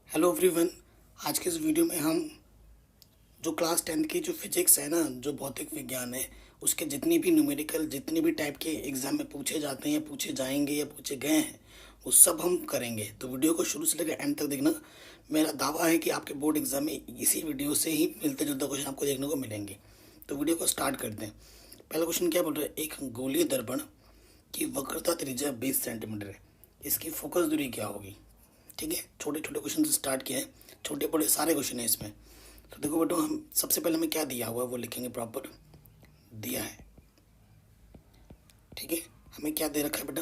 Hello everyone. आज के इस वीडियो में हम जो क्लास 10th की जो फिजिक्स है ना, जो भौतिक विज्ञान है, उसके जितनी भी न्यूमेरिकल जितने भी टाइप के एग्जाम में पूछे जाते हैं या पूछे जाएंगे या पूछे गए हैं, वो सब हम करेंगे। तो वीडियो को शुरू से लेकर एंड तक देखना। मेरा दावा है कि आपके बोर्ड एग्जाम में इसी वीडियो से ही मिलते जुलते क्वेश्चन आपको देखने को मिलेंगे। तो वीडियो को स्टार्ट करते हैं। पहला क्वेश्चन क्या बोल रहा है? एक गोलीय दर्पण की वक्रता त्रिज्या 20 सेंटीमीटर है, इसकी फोकस दूरी क्या होगी? ठीक है, छोटे छोटे क्वेश्चन से स्टार्ट किया है, छोटे बड़े सारे क्वेश्चन है इसमें। तो देखो बेटो, हम सबसे पहले हमें क्या दिया हुआ है वो लिखेंगे। प्रॉपर दिया है, ठीक है। हमें क्या दे रखा है बेटा?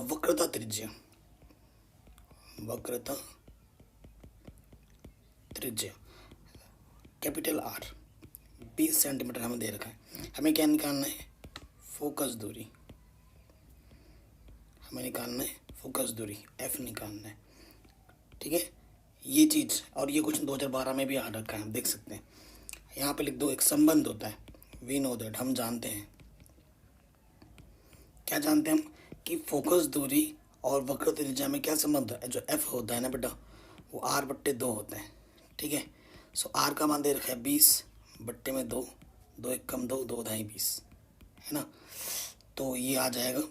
वक्रता त्रिज्या, वक्रता त्रिज्या कैपिटल आर 20 सेंटीमीटर हमें दे रखा है। हमें क्या निकालना है? फोकस दूरी। हमें निकालना है फोकस दूरी, एफ निकालना है, ठीक है। ये चीज़ और ये क्वेश्चन 2012 में भी आ रखा है, हम देख सकते हैं। यहाँ पे लिख दो, एक संबंध होता है, वी नो दैट, हम जानते हैं। क्या जानते हैं हम? कि फोकस दूरी और वक्र त्रिज्या में क्या संबंध है? जो एफ होता है ना बेटा, वो आर बट्टे 2 होता है, ठीक है। सो आर का मान दे रखा है 20 बट्टे में 2, 2 एक कम 2, 2 ढाई 20, है ना। तो ये आ जाएगा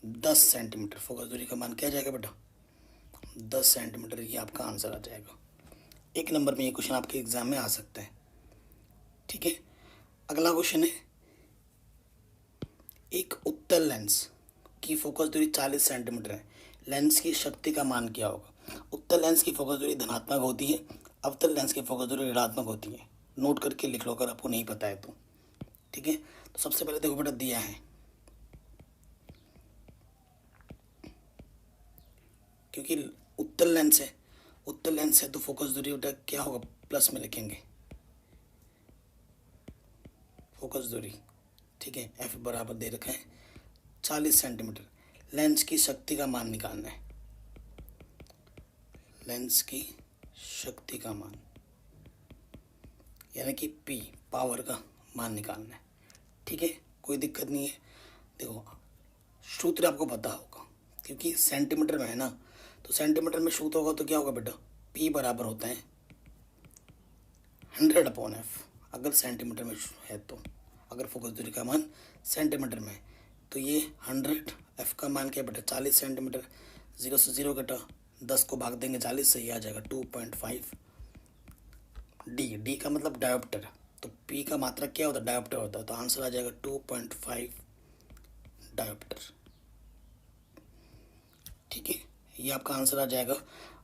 10 सेंटीमीटर। फोकस दूरी का मान क्या जाएगा बेटा? 10 सेंटीमीटर। ये आपका आंसर आ जाएगा। एक नंबर में ये क्वेश्चन आपके एग्जाम में आ सकता है, ठीक है। अगला क्वेश्चन है, एक उत्तल लेंस की फोकस दूरी 40 सेंटीमीटर है, लेंस की शक्ति का मान क्या होगा? उत्तल लेंस की फोकस दूरी धनात्मक होती है, अवतल लेंस की फोकस दूरी ऋणात्मक होती है। नोट करके लिख लो अगर आपको नहीं पता है तो, ठीक है। तो सबसे पहले देखो बेटा, दिया है, क्योंकि उत्तल लेंस है, उत्तल लेंस है तो फोकस दूरी बेटा क्या होगा? प्लस में लिखेंगे फोकस दूरी, ठीक है। एफ बराबर दे रखा है 40 सेंटीमीटर। लेंस की शक्ति का मान निकालना है, लेंस की शक्ति का मान यानी कि पी, पावर का मान निकालना है, ठीक है। कोई दिक्कत नहीं है। देखो, सूत्र आपको पता होगा क्योंकि सेंटीमीटर में है ना, तो सेंटीमीटर में सूत्र होगा तो क्या होगा बेटा? पी बराबर होता है 100/f। अगर सेंटीमीटर में है तो, अगर फोकस दूरी का मान सेंटीमीटर में है तो ये 100, f का मान क्या बेटा? 40 सेंटीमीटर। 0 से 0 कटा, 10 को भाग देंगे 40 से, ये आ जाएगा 2.5 डी का मतलब डायोप्टर। तो पी का मात्रा क्या होता है? डायोप्टर होता है। तो आंसर आ जाएगा 2.5 डायोप्टर, ठीक है। ये आपका आंसर आ जाएगा।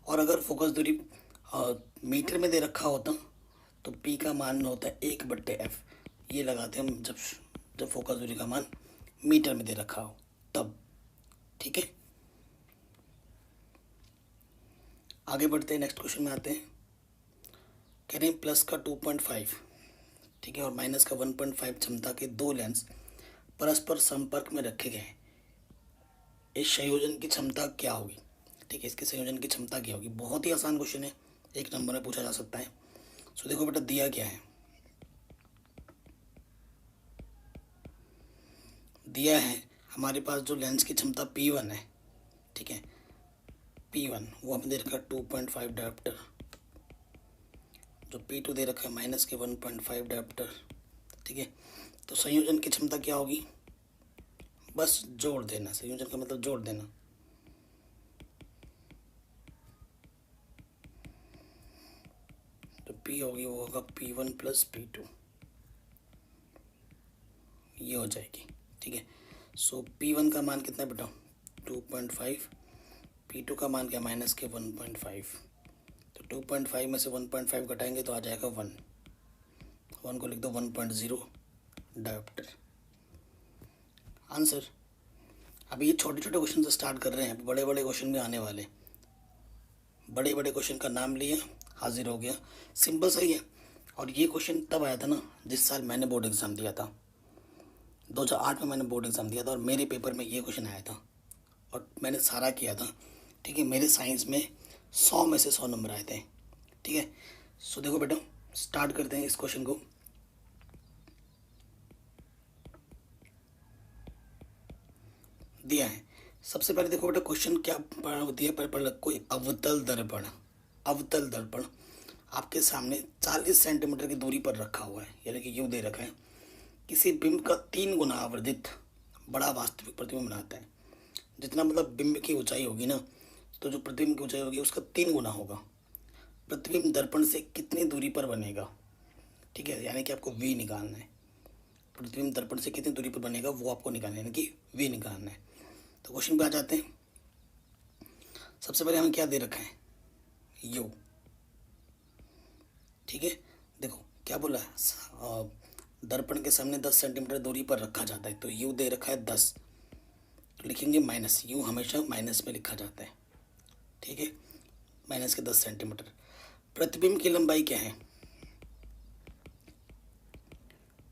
और अगर फोकस दूरी मीटर में दे रखा होता तो पी का मान होता है 1/f। ये लगाते हम जब जब फोकस दूरी का मान मीटर में दे रखा हो तब, ठीक है। आगे बढ़ते हैं, नेक्स्ट क्वेश्चन में आते हैं। कह रहे हैं प्लस का 2.5, ठीक है, और माइनस का 1.5 क्षमता के दो लेंस परस्पर संपर्क में रखे गए हैं। इस संयोजन की क्षमता क्या होगी? ठीक है, इसके संयोजन की क्षमता क्या होगी? बहुत ही आसान क्वेश्चन है, एक नंबर में पूछा जा सकता है। सो देखो बेटा, दिया क्या है? दिया है हमारे पास जो लेंस की क्षमता P1 है, ठीक है, P1 वो हमें दे रखा है 2.5 डायोप्टर। जो P2 दे रखा है माइनस के 1.5 डायोप्टर, ठीक है। तो संयोजन की क्षमता क्या होगी? बस जोड़ देना, संयोजन का मतलब जोड़ देना। तो P होगी वो होगा P1 प्लस P2, ये हो जाएगी, ठीक है। सो P1 का मान कितना बेटा? 2.5। P2 का मान क्या? माइनस के 1.5। तो 2.5 में से 1.5 घटाएंगे तो आ जाएगा 1। 1 को लिख दो 1.0 डायोप्टर, आंसर। अभी ये छोटे छोटे क्वेश्चन से स्टार्ट कर रहे हैं, बड़े बड़े क्वेश्चन भी आने वाले। बड़े बड़े क्वेश्चन का नाम लिया, हाजिर हो गया, सिंपल सही है। और ये क्वेश्चन तब आया था ना जिस साल मैंने बोर्ड एग्ज़ाम दिया था, 2008 में मैंने बोर्ड एग्ज़ाम दिया था, और मेरे पेपर में ये क्वेश्चन आया था और मैंने सारा किया था, ठीक है। मेरे साइंस में 100 में से 100 नंबर आए थे, ठीक है। सो देखो बेटा, स्टार्ट करते हैं इस क्वेश्चन को। दिया है, सबसे पहले देखो बेटा क्वेश्चन क्या दिया पर कोई अवतल दर्पण, अवतल दर्पण आपके सामने 40 सेंटीमीटर की दूरी पर रखा हुआ है, यानी कि यूँ दे रखा है, किसी बिंब का 3 गुना आवर्धित बड़ा वास्तविक प्रतिबिंब बनाता है। जितना मतलब बिंब की ऊंचाई होगी ना, तो जो प्रतिबिंब की ऊंचाई होगी उसका 3 गुना होगा। प्रतिबिंब दर्पण से कितनी दूरी पर बनेगा, ठीक है, यानी कि आपको वी निकालना है। प्रतिबिंब दर्पण से कितनी दूरी पर बनेगा वो आपको निकालना है, यानी कि वी निकालना है। तो क्वेश्चन पे आ जाते हैं। सबसे पहले हमें क्या दे रखा है, यू, ठीक है। देखो क्या बोला है, दर्पण के सामने 10 सेंटीमीटर दूरी पर रखा जाता है, तो यू दे रखा है 10, तो लिखेंगे माइनस, यू हमेशा माइनस में लिखा जाता है, ठीक है, माइनस के 10 सेंटीमीटर। प्रतिबिंब की लंबाई क्या है,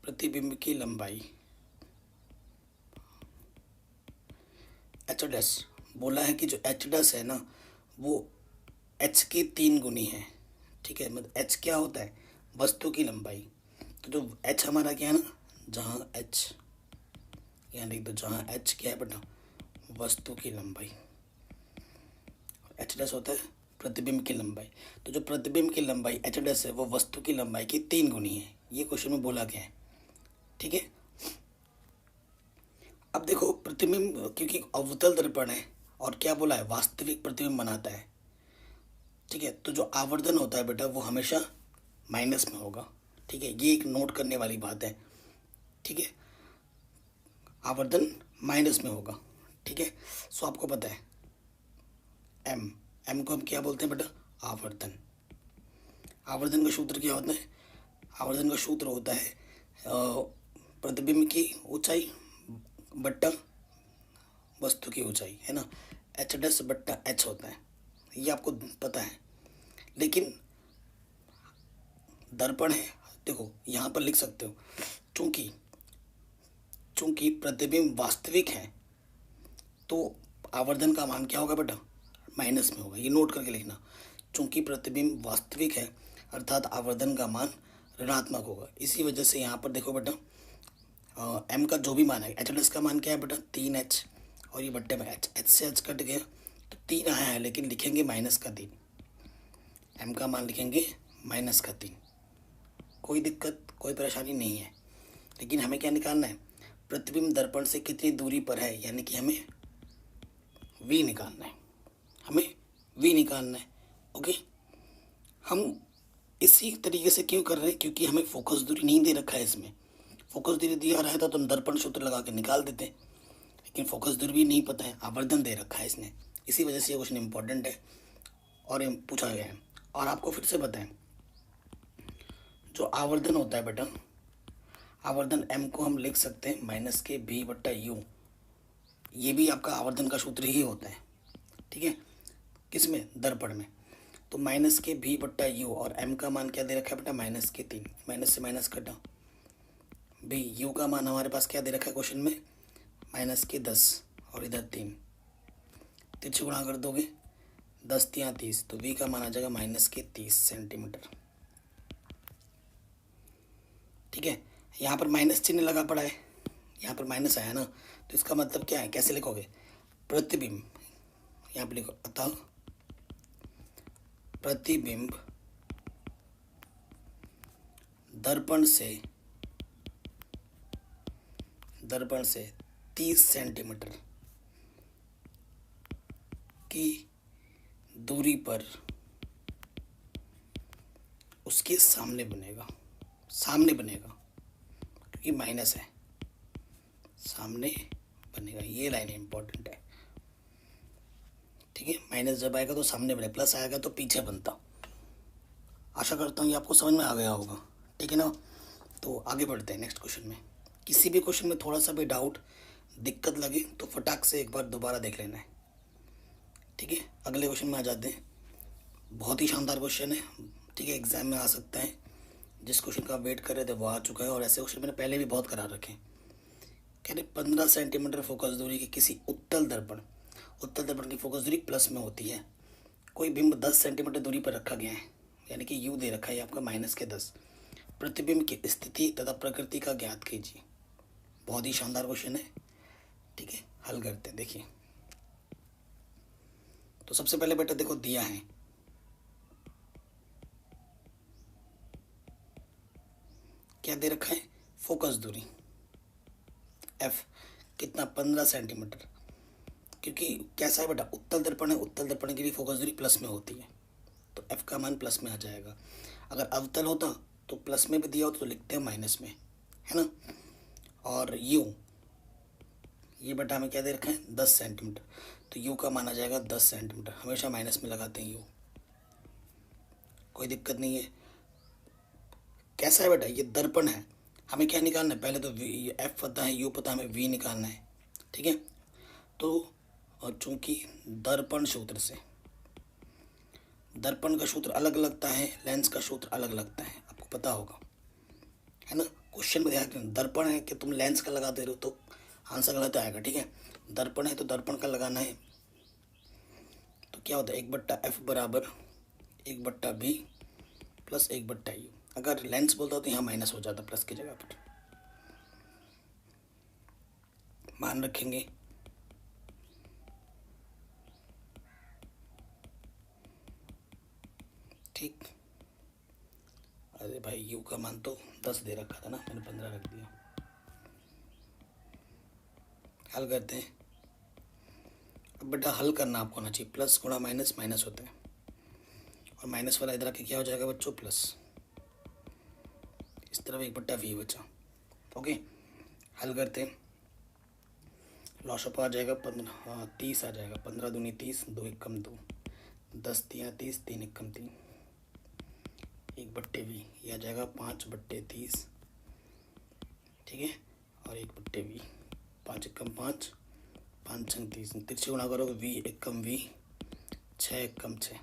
प्रतिबिंब की लंबाई एच डैश, बोला है कि जो एच डैश है ना वो एच की 3 गुनी है, ठीक है। मतलब एच क्या होता है, वस्तु की लंबाई। तो जो एच हमारा क्या है ना, जहाँ एच, यहाँ लिख दो, जहाँ एच क्या है बेटा, वस्तु की लंबाई, एच डैश होता है प्रतिबिंब की लंबाई। तो जो प्रतिबिंब की लंबाई एच डैश है वो वस्तु की लंबाई की 3 गुनी है, ये क्वेश्चन में बोला गया है, ठीक है। अब देखो प्रतिबिंब, क्योंकि अवतल दर्पण है और क्या बोला है, वास्तविक प्रतिबिंब बनाता है, ठीक है। तो जो आवर्धन होता है बेटा वो हमेशा माइनस में होगा, ठीक है, ये एक नोट करने वाली बात है, ठीक है। आवर्धन माइनस में होगा, ठीक है। सो आपको पता है एम, एम को हम क्या बोलते हैं बेटा, आवर्धन। आवर्धन का सूत्र क्या होता है, आवर्धन का सूत्र होता है प्रतिबिंब की ऊंचाई बट्टा वस्तु की ऊंचाई, है ना, एच डैश बट्टा एच होता है, ये आपको पता है। लेकिन दर्पण है, देखो यहाँ पर लिख सकते हो, चूंकि चूंकि प्रतिबिंब वास्तविक है तो आवर्धन का मान क्या होगा बेटा, माइनस में होगा, ये नोट करके लिखना। चूंकि प्रतिबिंब वास्तविक है अर्थात आवर्धन का मान ऋणात्मक होगा। इसी वजह से यहाँ पर देखो बेटा, एम का जो भी मान है, एच डैश का मान क्या है बेटा 3h, और ये बट्टे में एच, एच से एच कट गया तो 3 आया है, लेकिन लिखेंगे माइनस का 3, एम का मान लिखेंगे माइनस का 3, कोई दिक्कत कोई परेशानी नहीं है। लेकिन हमें क्या निकालना है, प्रतिबिंब दर्पण से कितनी दूरी पर है, यानी कि हमें वी निकालना है, हमें वी निकालना है, ओके। हम इसी तरीके से क्यों कर रहे हैं, क्योंकि हमें फोकस दूरी नहीं दे रखा है, इसमें फोकस दूरी दिया रहा था तो हम दर्पण सूत्र लगा के निकाल देते, लेकिन फोकस दूरी भी नहीं पता है, आवर्धन दे रखा है इसने, इसी वजह से ये क्वेश्चन इंपॉर्टेंट है और ये पूछा गया है। और आपको फिर से बताएं, जो आवर्धन होता है बेटा, आवर्धन एम को हम लिख सकते हैं माइनस के भी बट्टा यू, ये भी आपका आवर्धन का सूत्र ही होता है, ठीक है, किसमें, दर्पण में। तो माइनस के भी बट्टा यू, और एम का मान क्या दे रखा है बेटा, माइनस के 3, माइनस से माइनस कटा, भी यू का मान हमारे पास क्या दे रखा है क्वेश्चन में, माइनस के 10, और इधर 3, तिरछे गुणा कर दोगे 10 3 30, तो वी का मान आ जाएगा माइनस के 30 सेंटीमीटर, ठीक है। यहाँ पर माइनस चिन्ह लगा पड़ा है, यहाँ पर माइनस आया ना, तो इसका मतलब क्या है, कैसे लिखोगे, प्रतिबिंब, यहाँ पर लिखो, अतः प्रतिबिंब दर्पण से 30 सेंटीमीटर की दूरी पर उसके सामने बनेगा, क्योंकि माइनस है, सामने बनेगा, ये लाइन इंपॉर्टेंट है, ठीक है। माइनस जब आएगा तो सामने बने, प्लस आएगा तो पीछे बनता। आशा करता हूँ ये आपको समझ में आ गया होगा, ठीक है ना। तो आगे बढ़ते हैं नेक्स्ट क्वेश्चन में। किसी भी क्वेश्चन में थोड़ा सा भी डाउट दिक्कत लगे तो फटाक से एक बार दोबारा देख लेना है, ठीक है। अगले क्वेश्चन में आ जाते हैं, बहुत ही शानदार क्वेश्चन है, ठीक है, एग्जाम में आ सकता है। जिस क्वेश्चन का आप वेट कर रहे थे वो आ चुका है, और ऐसे क्वेश्चन मैंने पहले भी बहुत करा रखे हैं। कह रहे 15 सेंटीमीटर फोकस दूरी के किसी उत्तल दर्पण की फोकस दूरी प्लस में होती है, कोई बिंब 10 सेंटीमीटर दूरी पर रखा गया है, यानी कि यू दे रखा है आपका माइनस के 10, प्रतिबिंब की स्थिति तथा प्रकृति का ज्ञात कीजिए। बहुत ही शानदार क्वेश्चन है, ठीक है, हल करते हैं। देखिए तो सबसे पहले बेटा देखो दिया है क्या दे रखा है, फोकस दूरी एफ कितना 15 सेंटीमीटर। क्योंकि कैसा है बेटा, उत्तल दर्पण है, उत्तल दर्पण के लिए फोकस दूरी प्लस में होती है, तो एफ का मान प्लस में आ जाएगा। अगर अवतल होता तो प्लस में भी दिया होता तो लिखते हैं माइनस में, है ना। और यू, ये बेटा हमें क्या दे रखा है 10 सेंटीमीटर, तो यू का मान आ जाएगा 10 सेंटीमीटर। हमेशा माइनस में लगाते हैं यू, कोई दिक्कत नहीं है। कैसा है बेटा, ये दर्पण है, हमें क्या निकालना है, पहले तो वी, एफ पता है, यू पता है, हमें वी निकालना है, ठीक है। तो और चूंकि दर्पण सूत्र से, दर्पण का सूत्र अलग लगता है, लेंस का सूत्र अलग लगता है, आपको पता होगा, है ना। क्वेश्चन में ध्यान रखना, दर्पण है कि तुम लेंस का लगा दे रहे हो तो आंसर गलत आएगा, ठीक है। दर्पण है तो दर्पण का लगाना है, तो क्या होता है 1/f बराबर 1/b प्लस 1/u। अगर लेंस बोलता हो तो यहाँ माइनस हो जाता प्लस की जगह पर, मान रखेंगे। ठीक, अरे भाई यू का मान तो 10 दे रखा था ना, मैंने 15 रख दिया। हल करते हैं। अब बेटा हल करना आपको आना चाहिए, प्लस गुणा माइनस माइनस होता है, और माइनस वाला इधर आके क्या हो जाएगा बच्चों प्लस, इस तरफ 1/v बचा। ओके, हल करते हैं। लॉसअप आ जाएगा 15, 30 आ जाएगा, 15 दूनी 30, 2 एकम 2, 10 तिया 30, 3 एकम 3, 1/v, यह आ जाएगा 5/30, ठीक है, और 1/v, 5 एकम 5, 5 छंग 30, तिरछे गुणा करोगे v एकम v, 6 एकम 6,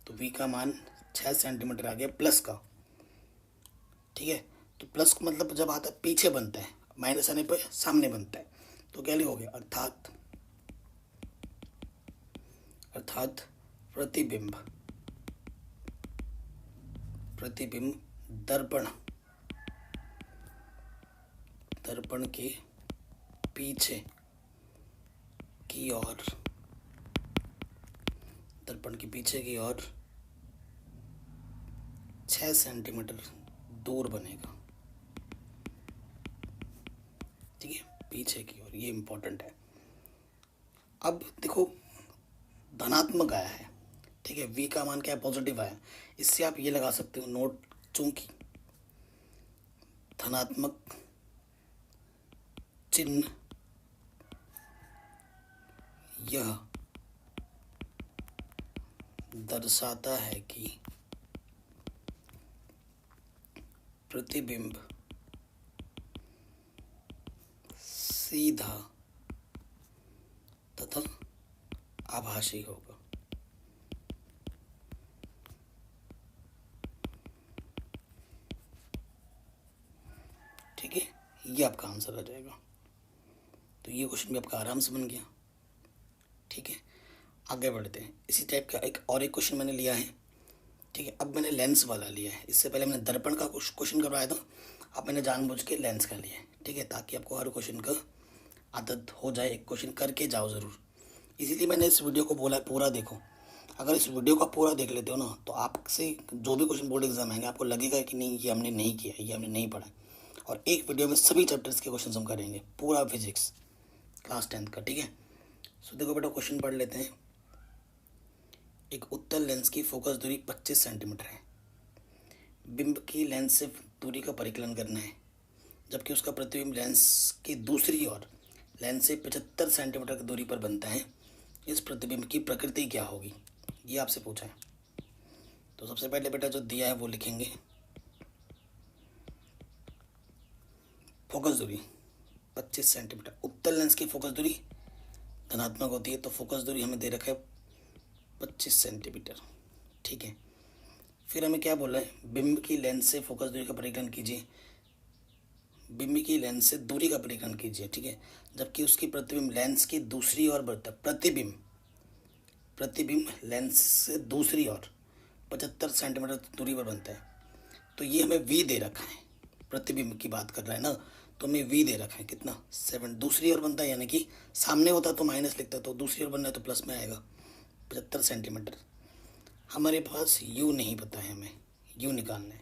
तो v का मान 6 सेंटीमीटर आ गया प्लस का, ठीक है। तो प्लस का मतलब जब आता है पीछे बनता है, माइनस आने पर सामने बनता है, तो क्या लिखोगे, अर्थात प्रतिबिंब, प्रतिबिंब दर्पण, दर्पण के पीछे की ओर, दर्पण के पीछे की ओर 6 सेंटीमीटर दूर बनेगा, ठीक है, पीछे की ओर, ये इंपॉर्टेंट है। अब देखो धनात्मक आया है, ठीक है, v का मान क्या है पॉजिटिव आया, इससे आप ये लगा सकते हो नोट, चूंकि धनात्मक चिन्ह यह दर्शाता है कि प्रतिबिंब सीधा तथा आभासी होगा। ठीक है, ये आपका आंसर आ जाएगा। तो ये क्वेश्चन भी आपका आराम से बन गया, ठीक है। आगे बढ़ते हैं। इसी टाइप का एक और एक क्वेश्चन मैंने लिया है, ठीक है। अब मैंने लेंस वाला लिया है, इससे पहले मैंने दर्पण का कुछ क्वेश्चन करवाया था, अब मैंने जानबूझ के लेंस का लिया है, ठीक है, ताकि आपको हर क्वेश्चन का आदत हो जाए, एक क्वेश्चन करके जाओ ज़रूर। इसीलिए मैंने इस वीडियो को बोला पूरा देखो। अगर इस वीडियो का पूरा देख लेते हो ना, तो आपसे जो भी क्वेश्चन बोर्ड एग्जाम आएंगे आपको लगेगा कि नहीं ये हमने नहीं किया, ये हमने नहीं पढ़ा। और एक वीडियो में सभी चैप्टर्स के क्वेश्चन हम करेंगे, पूरा फिजिक्स क्लास 10 का, ठीक है। सो देखो बेटा क्वेश्चन पढ़ लेते हैं। एक उत्तल लेंस की फोकस दूरी 25 सेंटीमीटर है, बिंब की लेंस से दूरी का परिकलन करना है, जबकि उसका प्रतिबिंब लेंस की दूसरी ओर लेंस से 75 सेंटीमीटर की दूरी पर बनता है। इस प्रतिबिंब की प्रकृति क्या होगी, ये आपसे पूछा है। तो सबसे पहले बेटा जो दिया है वो लिखेंगे, फोकस दूरी 25 सेंटीमीटर। उत्तल लेंस की फोकस दूरी धनात्मक होती है, तो फोकस दूरी हमें दे रखा है 25 सेंटीमीटर, ठीक है। फिर हमें क्या बोला है, बिंब की लेंस से फोकस दूरी का परिकलन कीजिए, बिंब की लेंस से दूरी का परिकलन कीजिए, ठीक है, जबकि उसकी प्रतिबिंब लेंस की दूसरी ओर बढ़ता है। प्रतिबिंब लेंस से दूसरी ओर 75 सेंटीमीटर दूरी पर बनता है। तो ये हमें v दे रखा है, प्रतिबिंब की बात कर रहा है ना, तो हमें v दे रखा है कितना 7, दूसरी ओर बनता है, यानी कि सामने होता तो माइनस लिखता, तो दूसरी ओर बनना है तो प्लस में आएगा 75 सेंटीमीटर। हमारे पास u नहीं पता है, हमें u निकालना है।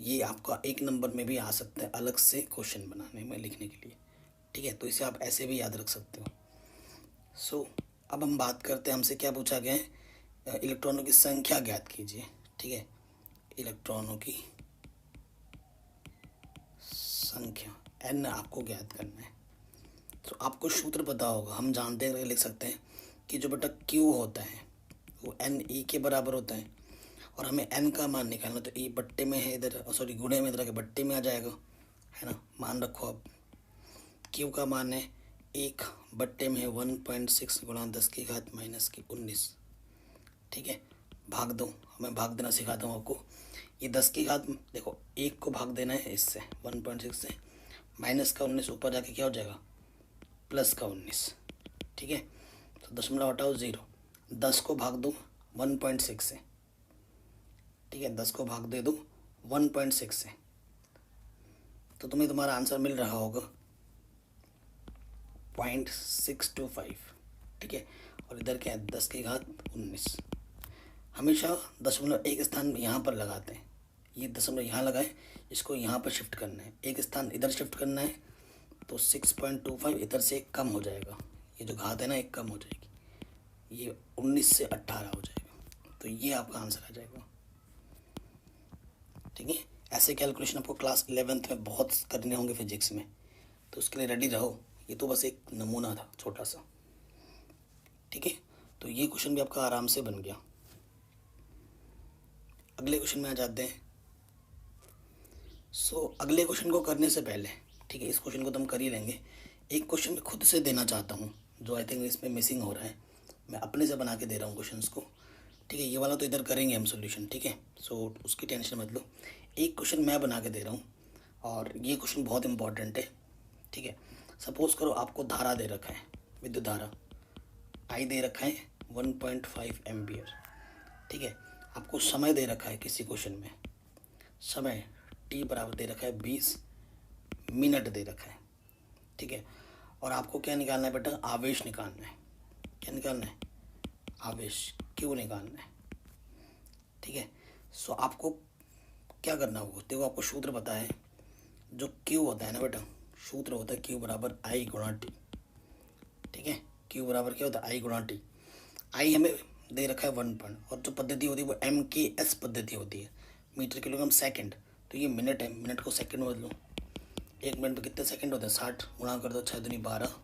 ये आपका 1 नंबर में भी आ सकता है अलग से क्वेश्चन बनाने में, लिखने के लिए। ठीक है, तो इसे आप ऐसे भी याद रख सकते हो। सो अब हम बात करते हैं, हमसे क्या पूछा गया है, इलेक्ट्रॉनों की संख्या ज्ञात कीजिए। ठीक है, इलेक्ट्रॉनों की संख्या n आपको ज्ञात करना है। तो आपको सूत्र पता होगा, हम जानते हैं, लिख सकते हैं कि जो बेटा Q होता है वो NE के बराबर होता है, और हमें n का मान निकालना, तो E बट्टे में है इधर, सॉरी गुणे में इधर के बट्टे में आ जाएगा, है ना। मान रखो अब Q का मान है 1 बट्टे में है 1.6 गुणा 10 की घात माइनस की 19। ठीक है, भाग दो, हमें भाग देना सिखाता हूँ आपको। ये 10 की घात, देखो 1 को भाग देना है इससे 1.6 से, माइनस का 19 ऊपर जाके क्या हो जाएगा, प्लस का 19। ठीक है, तो दशमलव हटाओ 0, 10 को भाग दो 1.6 से। ठीक है, 10 को भाग दे दो 1.6 से, तो तुम्हें तुम्हारा आंसर मिल रहा होगा 0.625। ठीक है, और इधर क्या है 10 की घात 19। हमेशा दशमलव एक स्थान यहाँ पर लगाते हैं, ये दशमलव यहाँ लगाए, इसको यहाँ पर शिफ्ट करना है, एक स्थान इधर शिफ्ट करना है, तो 6.25 इधर से एक कम हो जाएगा, ये जो घात है ना एक कम हो जाएगी, ये 19 से 18 हो जाएगा, तो ये आपका आंसर आ जाएगा। ठीक है, ऐसे कैलकुलेशन आपको क्लास 11th में बहुत करने होंगे फिजिक्स में, तो उसके लिए रेडी रहो। ये तो बस एक नमूना था छोटा सा। ठीक है, तो ये क्वेश्चन भी आपका आराम से बन गया। अगले क्वेश्चन में आ जाते हैं। अगले क्वेश्चन को करने से पहले, ठीक है, इस क्वेश्चन को तो हम कर ही लेंगे, एक क्वेश्चन मैं खुद से देना चाहता हूँ जो आई थिंक इसमें मिसिंग हो रहा है। मैं अपने से बना के दे रहा हूँ क्वेश्चंस को। ठीक है, ये वाला तो इधर करेंगे हम सॉल्यूशन। ठीक है, उसकी टेंशन मत लो। एक क्वेश्चन मैं बना के दे रहा हूँ और ये क्वेश्चन बहुत इंपॉर्टेंट है। ठीक है, सपोज करो आपको धारा दे रखा है, विद्युत धारा आई दे रखा है 1.5 एम्पियर। ठीक है, आपको समय दे रखा है किसी क्वेश्चन में, समय टी बराबर दे रखा है 20 मिनट दे रखा है। ठीक है, और आपको क्या निकालना है बेटा, आवेश निकालना है। क्या निकालना है, आवेश, क्यू निकालना है। ठीक है, आपको क्या करना होगा, देखो आपको सूत्र पता है, जो क्यू होता है ना बेटा, सूत्र होता है क्यू बराबर आई गुणा टी। ठीक है, क्यू बराबर क्या होता है, आई गुणा टी। आई हमें दे रखा है 1 पॉइंट, और जो पद्धति होती है वो MKS पद्धति होती है, मीटर किलोग्राम सेकंड। तो ये मिनट है, मिनट को सेकंड में बदलो, एक मिनट में कितने सेकंड होते हैं, 60 गुणा कर दो 6 दूनी 12,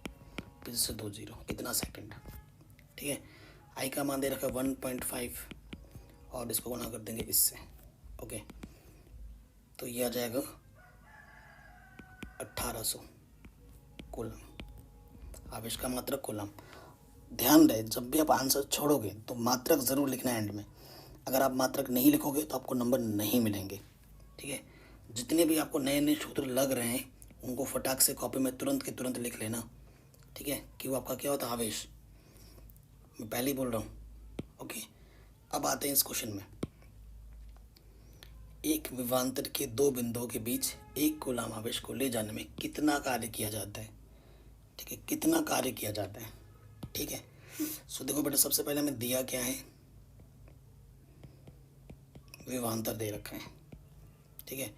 फिर से 2 0, इतना सेकंड। ठीक है, आई का मान दे रखा है 1.5 और इसको गुणा कर देंगे इससे। ओके, तो ये आ जाएगा 1800 कूलम। आवेश का मात्रक कूलम। ध्यान रहे, जब भी आप आंसर छोड़ोगे तो मात्रक ज़रूर लिखना है एंड में। अगर आप मात्रक नहीं लिखोगे तो आपको नंबर नहीं मिलेंगे। ठीक है, जितने भी आपको नए नए सूत्र लग रहे हैं उनको फटाक से कॉपी में तुरंत के तुरंत लिख लेना। ठीक है, क्यों आपका क्या होता है, आवेश, मैं पहले ही बोल रहा हूँ। ओके, अब आते हैं इस क्वेश्चन में। एक विभवांतर के दो बिंदुओं के बीच एक कूलम आवेश को ले जाने में कितना कार्य किया जाता है। ठीक है, कितना कार्य किया जाता है। ठीक है, देखो बेटा, सबसे पहले हमें दिया क्या है, विभवांतर दे रखा है। ठीक है,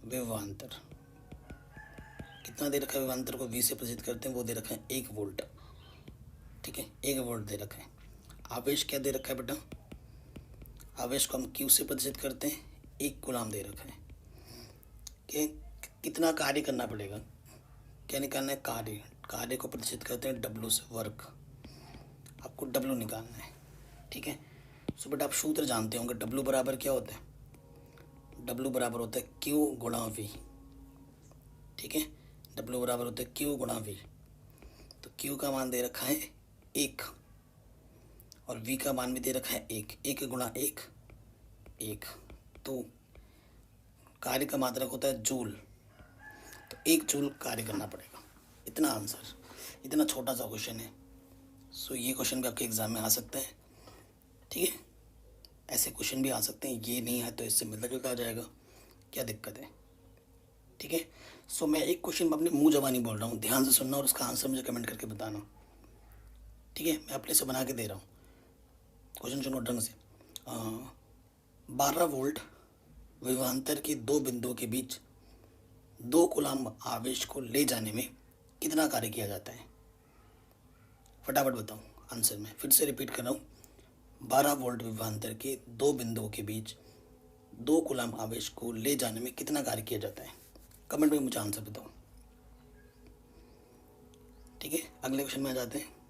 विभवांतर कितना दे रखा है, विभवांतर को V से प्रदर्शित करते हैं, वो दे रखा है 1 वोल्ट। ठीक है, 1 वोल्ट दे रखा है। आवेश क्या दे रखा है बेटा, आवेश को हम Q से प्रदर्शित करते हैं, 1 कूलम दे रखा है। कि कितना कार्य करना पड़ेगा, क्या निकालना है, कार्य। कार्य को प्रदर्शित करते हैं W से, वर्क। आपको W निकालना है। ठीक है, बेटा आप सूत्र जानते होंगे, W बराबर क्या होता है, W बराबर होता है Q गुणा V। ठीक है, W बराबर होता है Q गुणा V। तो Q का मान दे रखा है 1 और V का मान भी दे रखा है 1, 1 गुणा 1 1, तो कार्य का मात्रक होता है जूल, तो 1 जूल कार्य करना पड़ेगा। इतना आंसर, इतना छोटा सा क्वेश्चन है। ये क्वेश्चन भी आपके एग्जाम में आ सकता है। ठीक है, ऐसे क्वेश्चन भी आ सकते हैं, ये नहीं है तो इससे मिलता जुलता आ जाएगा, क्या दिक्कत है। ठीक है, मैं एक क्वेश्चन अपने मुंह जबानी बोल रहा हूँ, ध्यान से सुनना और उसका आंसर मुझे कमेंट करके बताना। ठीक है, मैं अपने से बना के दे रहा हूँ, क्वेश्चन सुनो ढंग से। 12 वोल्ट विभवांतर के दो बिंदुओं के बीच 2 कूलम आवेश को ले जाने में कितना कार्य किया जाता है, फटाफट बताओ आंसर में। फिर से रिपीट कर रहा हूँ, 12 वोल्ट विभवांतर के 2 बिंदुओं के बीच 2 कूलम आवेश को ले जाने में कितना कार्य किया जाता है, कमेंट में मुझे आंसर बताओ। ठीक है, अगले क्वेश्चन में आ जाते हैं।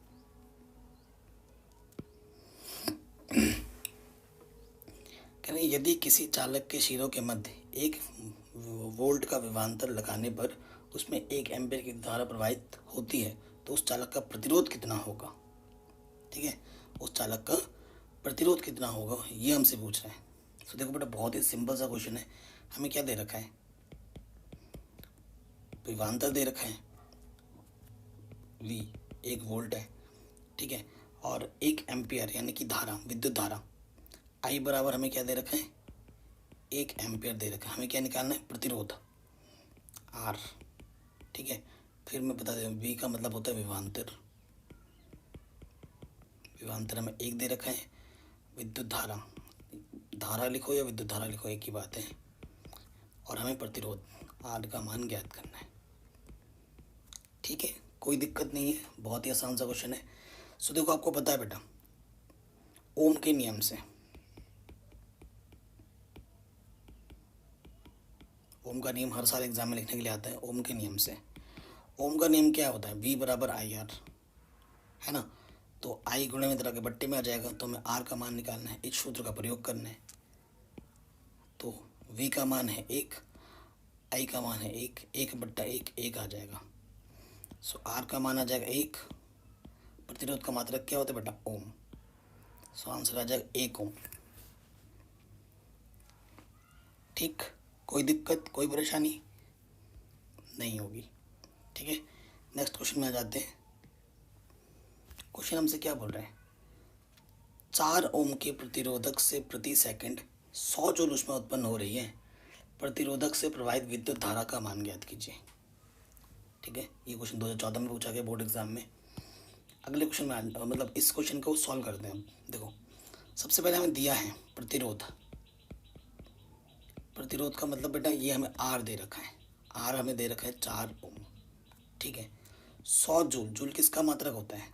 कह रहे यदि किसी चालक के शिरों के मध्य 1 वोल्ट का विभवांतर लगाने पर उसमें 1 एम्पीयर की धारा प्रवाहित होती है तो उस चालक का प्रतिरोध कितना होगा। ठीक है, उस चालक का प्रतिरोध कितना होगा, ये हमसे पूछ रहे हैं। देखो बेटा, बहुत ही सिंपल सा क्वेश्चन है। हमें क्या दे रखा है, विभवांतर दे रखा है V, 1 वोल्ट है। ठीक है, और 1 एम्पियर यानी कि धारा, विद्युत धारा I बराबर हमें क्या दे रखा है, 1 एम्पियर दे रखा है। हमें क्या निकालना है, प्रतिरोध R। ठीक है, फिर मैं बता दें, V का मतलब होता है विभवांतर। विभवांतर हमें 1 दे रखा है, विद्युत धारा, धारा लिखो या विद्युत धारा लिखो एक ही बात है। और हमें प्रतिरोध R का मान ज्ञात करना है। ठीक है, कोई दिक्कत नहीं है, बहुत ही आसान सा क्वेश्चन है। सो देखो, आपको पता है बेटा, ओम के नियम से, ओम का नियम हर साल एग्जाम में लिखने के लिए आता है। ओम के नियम से, ओम का नियम क्या होता है? V बराबर IR, है ना। तो I गुणे में तरह के बट्टे में आ जाएगा, तो हमें R का मान निकालना है, इस सूत्र का प्रयोग करना है। तो V का मान है 1, I का मान है 1, 1/1 आ जाएगा। सो R का मान आ जाएगा 1। प्रतिरोध का मात्रक क्या होता है बेटा? ओम। सो आंसर आ जाएगा 1 ओम। ठीक, कोई दिक्कत, कोई परेशानी नहीं होगी। ठीक है, नेक्स्ट क्वेश्चन में आ जाते हैं। क्वेश्चन हमसे क्या बोल रहे हैं? 4 ओम के प्रतिरोधक से प्रति सेकंड 100 जूल ऊष्मा उत्पन्न हो रही है। प्रतिरोधक से प्रवाहित विद्युत धारा का मान ज्ञात कीजिए। ठीक है, ये क्वेश्चन 2014 में पूछा गया बोर्ड एग्जाम में। अगले क्वेश्चन में मतलब इस क्वेश्चन को सॉल्व करते हैं। देखो, सबसे पहले हमें दिया है प्रतिरोध। प्रतिरोध का मतलब बेटा ये हमें R दे रखा है, R हमें दे रखा है 4 ओम। ठीक है, 100 जूल, जूल किसका मात्रक होता है?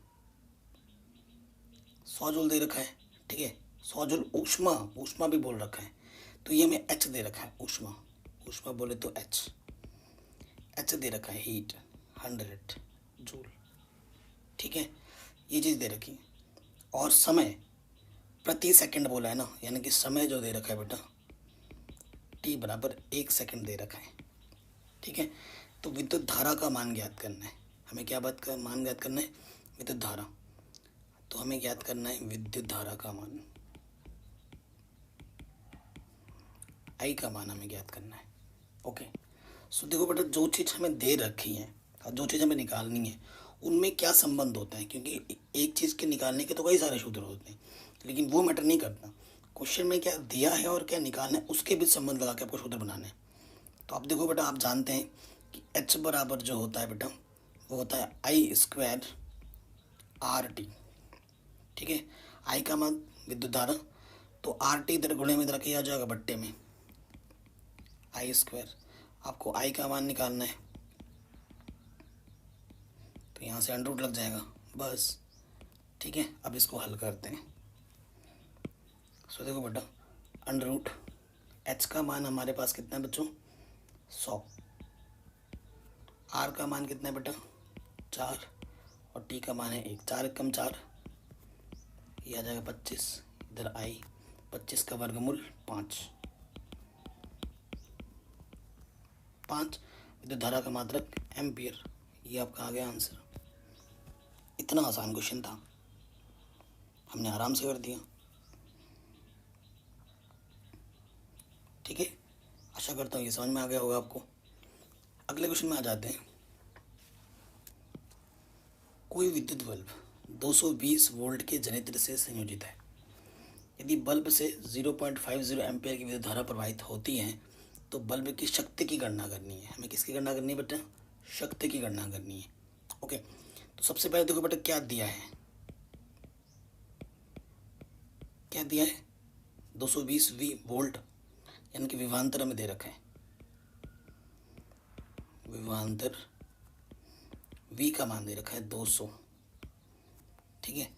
100 जूल दे रखा है। ठीक है, 100 जूल ऊष्मा, ऊष्मा भी बोल रखा है, तो ये हमें H दे रखा है, ऊष्मा, ऊष्मा बोले तो H दे रखा है, हीट 100 जूल। ठीक है, ये चीज़ दे रखी है। और समय प्रति सेकंड बोला है ना, यानी कि समय जो दे रखा है बेटा T बराबर 1 सेकंड दे रखा है। ठीक है, तो विद्युत धारा का मान ज्ञात करना है। हमें क्या बात का मान ज्ञात करना है? विद्युत धारा। तो हमें ज्ञात करना है विद्युत धारा का मान, I का मान हमें ज्ञात करना है। ओके, सो देखो बेटा, जो चीज़ हमें दे रखी है और जो चीज़ हमें निकालनी है, उनमें क्या संबंध होता है? क्योंकि एक चीज़ के निकालने के तो कई सारे सूत्र होते हैं, लेकिन वो मैटर नहीं करता। क्वेश्चन में क्या दिया है और क्या निकालना है, उसके बीच संबंध लगा के आपको सूत्र बनाना है। तो आप देखो बेटा, आप जानते हैं कि H बराबर जो होता है बेटा, वो होता है I² RT। ठीक है, I का मान विद्युत धारा, तो RT इधर गुणे में इधर के आ जाएगा बट्टे में I²। आपको I का मान निकालना है, तो यहाँ से अंडर रूट लग जाएगा बस। ठीक है, अब इसको हल करते हैं। सो देखो बेटा, अंडर रूट H का मान हमारे पास कितना है बच्चों? 100। R का मान कितना है बेटा? 4। और T का मान है 1। 4 कम 4, ये आ जाएगा 25। इधर I, 25 का वर्गमूल 5। विद्युत धारा का मात्रक एम्पियर। ये आपका आ गया आंसर। इतना आसान क्वेश्चन था, हमने आराम से कर दिया। ठीक है, आशा करता हूँ ये समझ में आ गया होगा आपको। अगले क्वेश्चन में आ जाते हैं। कोई विद्युत बल्ब 220 वोल्ट के जनरेटर से संयोजित है। यदि बल्ब से 0.50 एम्पियर की विद्युत धारा प्रवाहित होती है, तो बल्ब की शक्ति की गणना करनी है। हमें किसकी गणना करनी है बेटा? शक्ति की गणना करनी है। ओके, तो सबसे पहले देखो बेटा, क्या दिया है? क्या दिया है? 220 वोल्ट, यानी कि विभवांतर हमें दे रखा है। विभवांतर V का मान दे रखा है 200। ठीक है,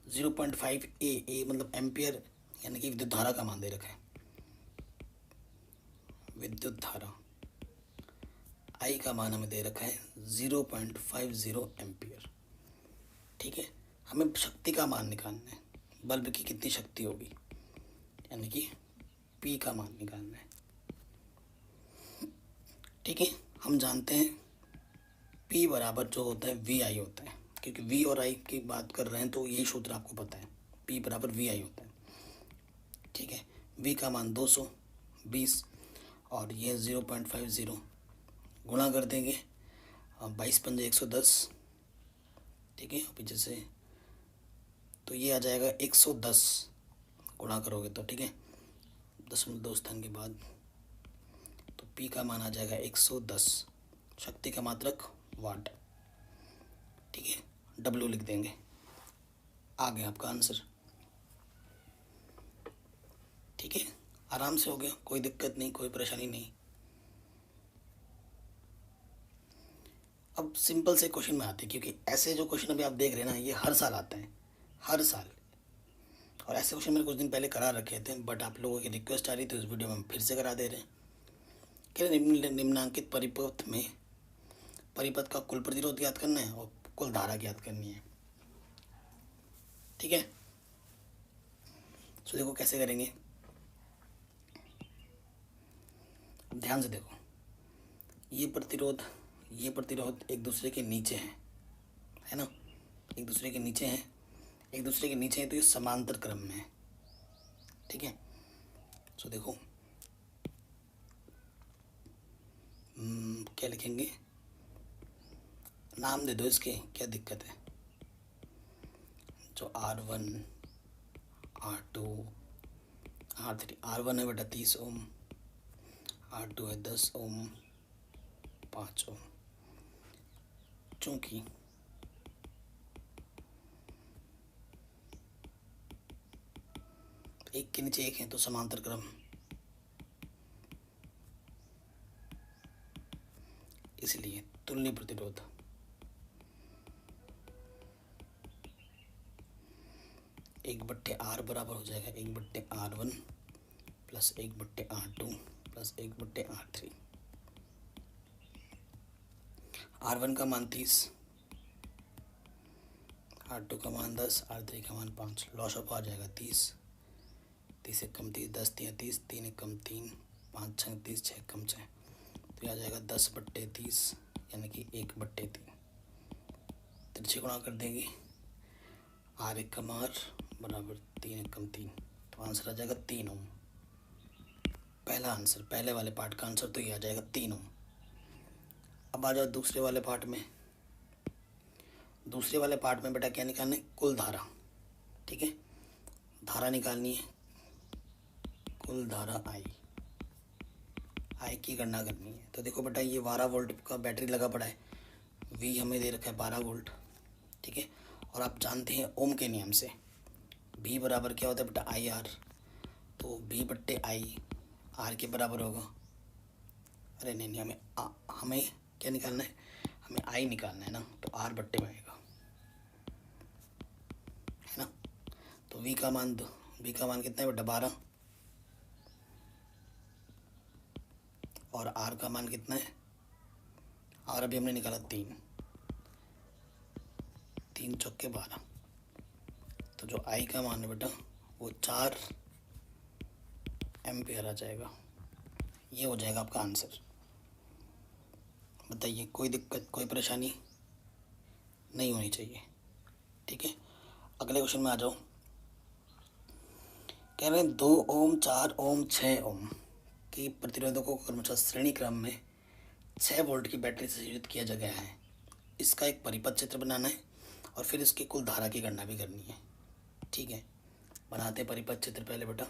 0.5 ए मतलब एम्पियर, यानी कि विद्युत धारा का मान दे रखा है। विद्युत धारा I का मान हमें दे रखा है 0.50 एम्पियर। ठीक है, हमें शक्ति का मान निकालना है, बल्ब की कितनी शक्ति होगी, यानी कि P का मान निकालना है। ठीक है, हम जानते हैं P बराबर जो होता है VI होता है, क्योंकि V और I की बात कर रहे हैं तो यही सूत्र आपको पता है, P बराबर VI होता है। ठीक है, V का मान 220 और ये 0.50 गुणा कर देंगे, 22 पंजे 110। ठीक है, पीछे से तो ये आ जाएगा 110 गुणा करोगे तो। ठीक है, 0.2 स्थान के बाद, तो P का मान आ जाएगा 110, शक्ति का मात्रक वाट। ठीक है, W लिख देंगे, आ गया आपका आंसर। ठीक है, आराम से हो गया, कोई दिक्कत नहीं, कोई परेशानी नहीं। अब सिंपल से क्वेश्चन में आते हैं, क्योंकि ऐसे जो क्वेश्चन अभी आप देख रहे हैं ना, ये हर साल आते हैं, हर साल। और ऐसे क्वेश्चन मैंने कुछ दिन पहले करा रखे थे, बट आप लोगों की रिक्वेस्ट आ रही थी, उस वीडियो में हम फिर से करा दे रहे हैं। कह रहे निम्नांकित परिपथ में परिपथ का कुल प्रतिरोध ज्ञात करना है और कुल धारा ज्ञात करनी है। ठीक है, तो देखो कैसे करेंगे, ध्यान से देखो। ये प्रतिरोध एक दूसरे के नीचे है ना, एक दूसरे के नीचे हैं, एक दूसरे के नीचे हैं, तो ये समांतर क्रम में है। ठीक है, तो देखो क्या लिखेंगे, नाम दे दो इसके, क्या दिक्कत है। जो R1 R2 R3, R1 है बेटा 30 ओम, R2 है 10 ओम, 5 ओम। चूंकि एक के नीचे एक है तो समांतर क्रम, इसलिए तुलनीय प्रतिरोध एक बट्टे आर बराबर हो जाएगा 1/R1 plus 1/R2 plus 1/R3। R1 का मान 30, R2 का मान 10, R3 का मान 5। लॉस ऑफ आ जाएगा 30, 30 एक कम 30, 10 3 30, 3 एक कम 3, 5 6 30, 6 कम 6, तो यह आ जाएगा 10/30, यानी कि 1/3। तिरछे गुणा कर देंगे, R एक कम R बराबर 3 एक कम 3, तो आंसर आ जाएगा 3 ओम। पहला आंसर, पहले वाले पार्ट का आंसर तो ये आ जाएगा 3 ओम। अब आ जाओ दूसरे वाले पार्ट में। दूसरे वाले पार्ट में बेटा क्या निकालना है, कुल धारा। ठीक है, धारा निकालनी है, कुल धारा आई की गणना करनी है। तो देखो बेटा ये 12 वोल्ट का बैटरी लगा पड़ा है, V हमें दे रखा है 12 वोल्ट। ठीक है, और आप जानते हैं ओम के नियम से V बराबर क्या होता है बेटा IR, तो V/I R के बराबर होगा। अरे नहीं, हमें क्या निकालना है, हमें I निकालना है ना, तो R/में आएगा, है ना। तो V का मान कितना है बेटा 12, और R का मान कितना है, R अभी हमने निकाला 3 चौके 12, तो जो I का मान है बेटा वो 4 एम्पियर आ जाएगा। ये हो जाएगा आपका आंसर। बताइए, कोई दिक्कत, कोई परेशानी नहीं होनी चाहिए। ठीक है, अगले क्वेश्चन में आ जाओ। कह रहे हैं 2 ओम 4 ओम 6 ओम की प्रतिरोधकों को क्रमशः श्रेणी क्रम में 6 वोल्ट की बैटरी से संयोजित किया गया है। इसका एक परिपथ चित्र बनाना है और फिर इसकी कुल धारा की गणना भी करनी है। ठीक है, बनाते हैं परिपथ चित्र। पहले बेटा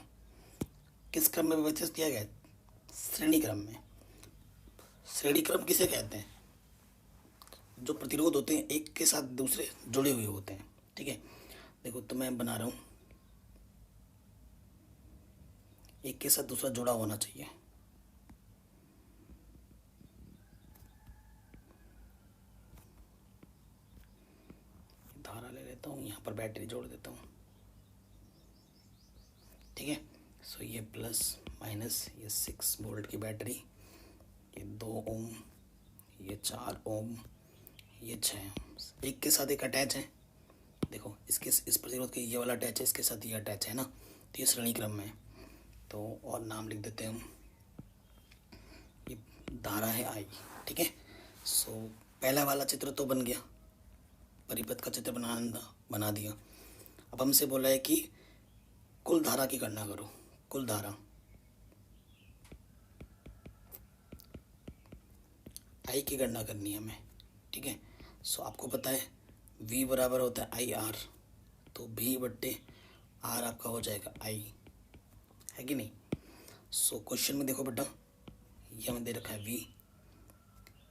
किस क्रम में व्यवस्थित किया गया है, श्रेणी क्रम में। श्रेणी क्रम किसे कहते हैं, जो प्रतिरोध होते हैं एक के साथ दूसरे जुड़े हुए होते हैं। ठीक है, देखो तो मैं बना रहा हूँ, एक के साथ दूसरा जुड़ा होना चाहिए। धारा ले लेता हूँ, यहाँ पर बैटरी जोड़ देता हूँ। ठीक है, सो ये प्लस माइनस, ये 6 वोल्ट की बैटरी, ये 2 ओम, ये 4 ओम, ये 6 ओम, एक के साथ एक अटैच है। देखो इस प्रतिरोध के ये वाला अटैच है, इसके साथ ये अटैच है ना, तो ये श्रेणी क्रम में है। तो और नाम लिख देते हैं हम, ये धारा है I। ठीक है, सो पहला वाला चित्र तो बन गया, परिपथ का चित्र बना दिया। अब हमसे बोला है कि कुल धारा की गणना करो। कुल धारा I की गणना करनी है हमें। ठीक है, सो आपको पता है V बराबर होता है IR, तो V/R आपका हो जाएगा I, है कि नहीं। सो क्वेश्चन में देखो बेटा, ये हमें दे रखा है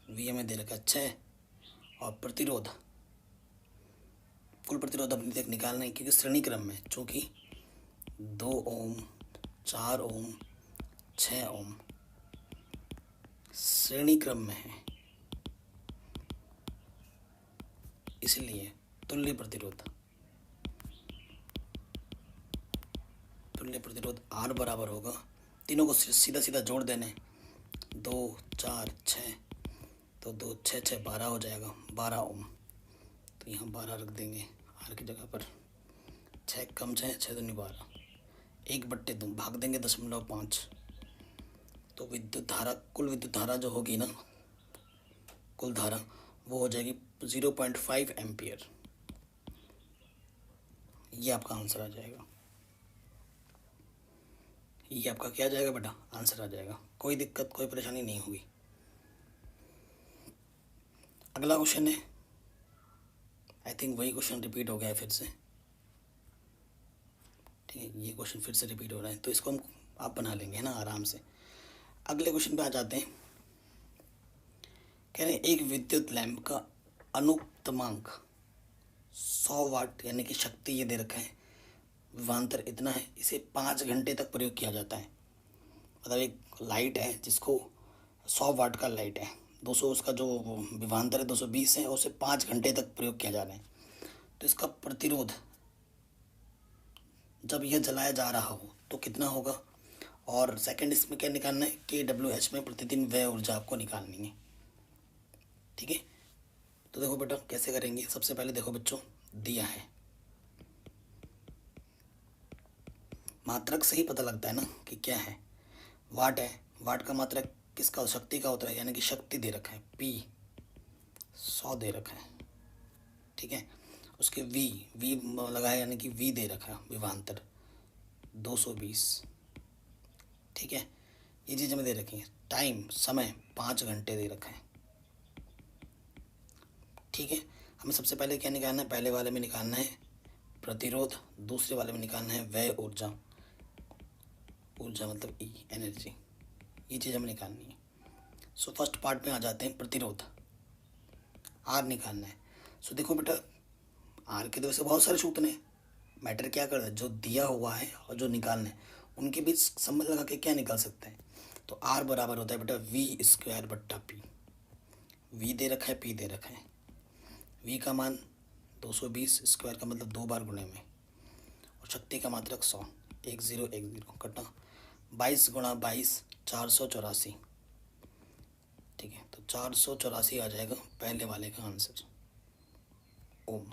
V हमें दे रखा है 6, और प्रतिरोध, कुल प्रतिरोध अपने तक निकालना है, क्योंकि श्रेणी क्रम में, चूँकि 2 ओम 4 ओम, 6 ओम श्रेणी क्रम में है, इसलिए तुल्य प्रतिरोध R बराबर होगा, तीनों को सीधा सीधा जोड़ देने, 2 4 6, तो 2 6 6 12 हो जाएगा, 12 ओम। तो यहाँ 12 रख देंगे R की जगह पर, 6 कम 6 6 दूनी 12, 1/2 भाग देंगे 0.5। तो विद्युत धारा, कुल विद्युत धारा जो होगी ना, कुल धारा वो हो जाएगी 0.5 एम्पियर। ये आपका आंसर आ जाएगा, ये आपका क्या आ जाएगा बेटा, आंसर आ जाएगा। कोई दिक्कत कोई परेशानी नहीं होगी। अगला क्वेश्चन है, आई थिंक वही क्वेश्चन रिपीट हो गया है फिर से, ठीक है, ये क्वेश्चन फिर से रिपीट हो रहा है, तो इसको हम आप बना लेंगे, है ना, आराम से। अगले क्वेश्चन पे आ जाते हैं। कह रहे हैं एक विद्युत लैंप का अनुक्तमांक 100 वाट यानी कि शक्ति ये दे रखा है, विभवांतर इतना है, इसे 5 घंटे तक प्रयोग किया जाता है। मतलब एक लाइट है जिसको 100 वाट का लाइट है, 200 उसका जो विभवांतर है 220 है, और उसे 5 घंटे तक प्रयोग किया जा रहा है। तो इसका प्रतिरोध जब यह जलाया जा रहा हो तो कितना होगा, और सेकंड इसमें क्या निकालना है, kWh में प्रतिदिन व्यय ऊर्जा आपको निकालनी है, ठीक है। तो देखो बेटा कैसे करेंगे, सबसे पहले देखो बच्चों, दिया है मात्रक से ही पता लगता है ना कि क्या है, वाट है, वाट का मात्रक किसका, शक्ति का होता है, यानी कि शक्ति दे रखा है P 100 दे रखा है, ठीक है। उसके V लगाया यानी कि V दे रखा है, विभवांतर 220, ठीक है। ये चीज़ हमें दे रखी है, टाइम समय 5 घंटे दे रखा है, ठीक है। हमें सबसे पहले क्या निकालना है, पहले वाले में निकालना है प्रतिरोध, दूसरे वाले में निकालना है व्यय ऊर्जा, ऊर्जा मतलब E एनर्जी, ये चीज़ हमें निकालनी है। सो फर्स्ट पार्ट में आ जाते हैं, प्रतिरोध R निकालना है। सो देखो बेटा R के तो वैसे बहुत सारे सूत्र हैं, मैटर क्या करता है, जो दिया हुआ है और जो निकालना है उनके बीच संबंध लगा के क्या निकाल सकते हैं। तो R बराबर होता है बेटा V²/P, V दे रखा है P दे रखा है, V का मान 220, स्क्वायर का मतलब 2 बार गुणे में, और शक्ति का मात्रक 100, 10 10 कटा 22 × 22 484, ठीक है। तो 484 आ जाएगा पहले वाले का आंसर, ओम,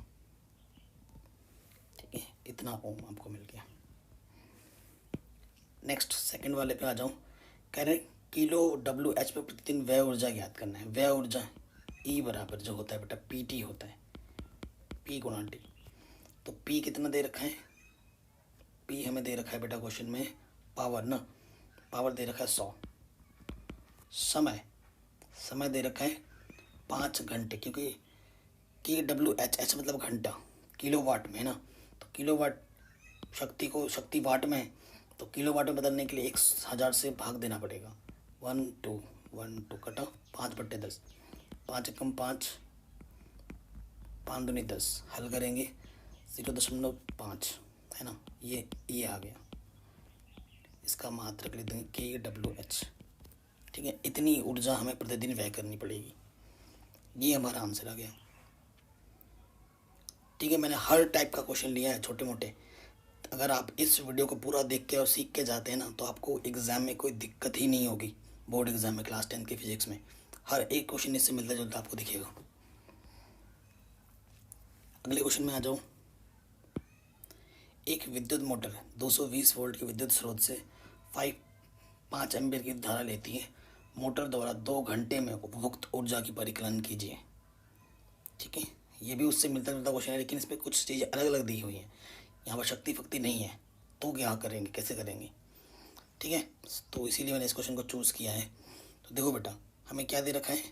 ठीक है, इतना ओम आपको मिल गया। नेक्स्ट सेकंड वाले पे आ जाऊँ, कह रहे kWh पे प्रतिदिन व्यय ऊर्जा ज्ञात करना है। व्यय ऊर्जा E बराबर जो होता है बेटा PT होता है, P × T। तो P कितना दे रखा है, P हमें दे रखा है बेटा क्वेश्चन में पावर ना, पावर दे रखा है 100, समय दे रखा है 5 घंटे, क्योंकि kWh मतलब घंटा, किलोवाट में है ना, तो किलोवाट शक्ति को शक्ति वाट में है, तो किलोवाट में बदलने के लिए 1000 से भाग देना पड़ेगा, 1 2 कटा 5/10, 5 × 5 5 दूनी 10, हल करेंगे 0.5 है ना, ये आ गया, इसका मात्रक लिख देंगे kWh, ठीक है। इतनी ऊर्जा हमें प्रतिदिन व्यय करनी पड़ेगी, ये हमारा आंसर आ गया, ठीक है। मैंने हर टाइप का क्वेश्चन लिया है छोटे मोटे, अगर आप इस वीडियो को पूरा देख के और सीख के जाते हैं ना तो आपको एग्ज़ाम में कोई दिक्कत ही नहीं होगी। बोर्ड एग्ज़ाम में क्लास 10 की फिजिक्स में हर एक क्वेश्चन इससे मिलता जुलता आपको दिखेगा। अगले क्वेश्चन में आ जाऊँ, एक विद्युत मोटर 220 वोल्ट के विद्युत स्रोत से 5 एम्पीयर की धारा लेती है, मोटर द्वारा 2 घंटे में उपभोक्त ऊर्जा की परिकलन कीजिए, ठीक है। ये भी उससे मिलता जुलता क्वेश्चन है, लेकिन इसमें कुछ चीज़ें अलग अलग दी हुई हैं, यहाँ पर शक्ति फक्ति नहीं है, तो क्या करेंगे, कैसे करेंगे, ठीक है। तो इसीलिए मैंने इस क्वेश्चन को चूज़ किया है। तो देखो बेटा हमें क्या दे रखा है,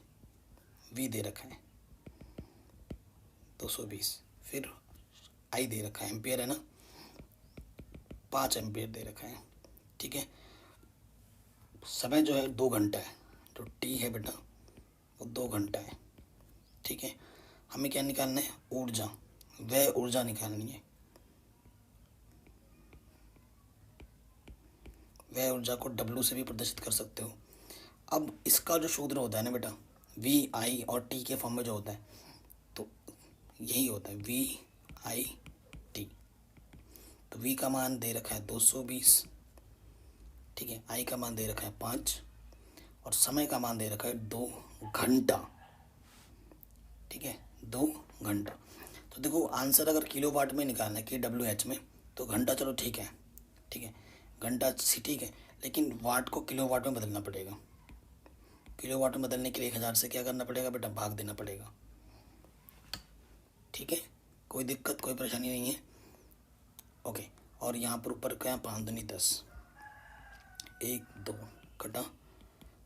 V दे रखा है 220, फिर I दे रखा है, एम्पियर है ना, 5 एम्पियर दे रखा है, ठीक है। समय जो है 2 घंटा है, जो T है बेटा वो 2 घंटा है, ठीक है। हमें क्या निकालना है, ऊर्जा, व्यय ऊर्जा निकालनी है। वह ऊर्जा को W से भी प्रदर्शित कर सकते हो। अब इसका जो सूत्र होता है ना बेटा, VI और T के फॉर्म में जो होता है, तो यही होता है VIT। तो V का मान दे रखा है 220, ठीक है, I का मान दे रखा है 5 और समय का मान दे रखा है 2 घंटा, ठीक है, 2 घंटा। तो देखो आंसर अगर किलोवाट में निकालना है KWH में, तो घंटा चलो ठीक है, ठीक है, घंटा ठीक है, लेकिन वाट को किलोवाट में बदलना पड़ेगा। किलोवाट में बदलने के लिए 1000 से क्या करना पड़ेगा बेटा, भाग देना पड़ेगा, ठीक है, कोई दिक्कत कोई परेशानी नहीं है। ओके, और यहाँ पर ऊपर क्या 5 दूनी 10, 1 2 कटा,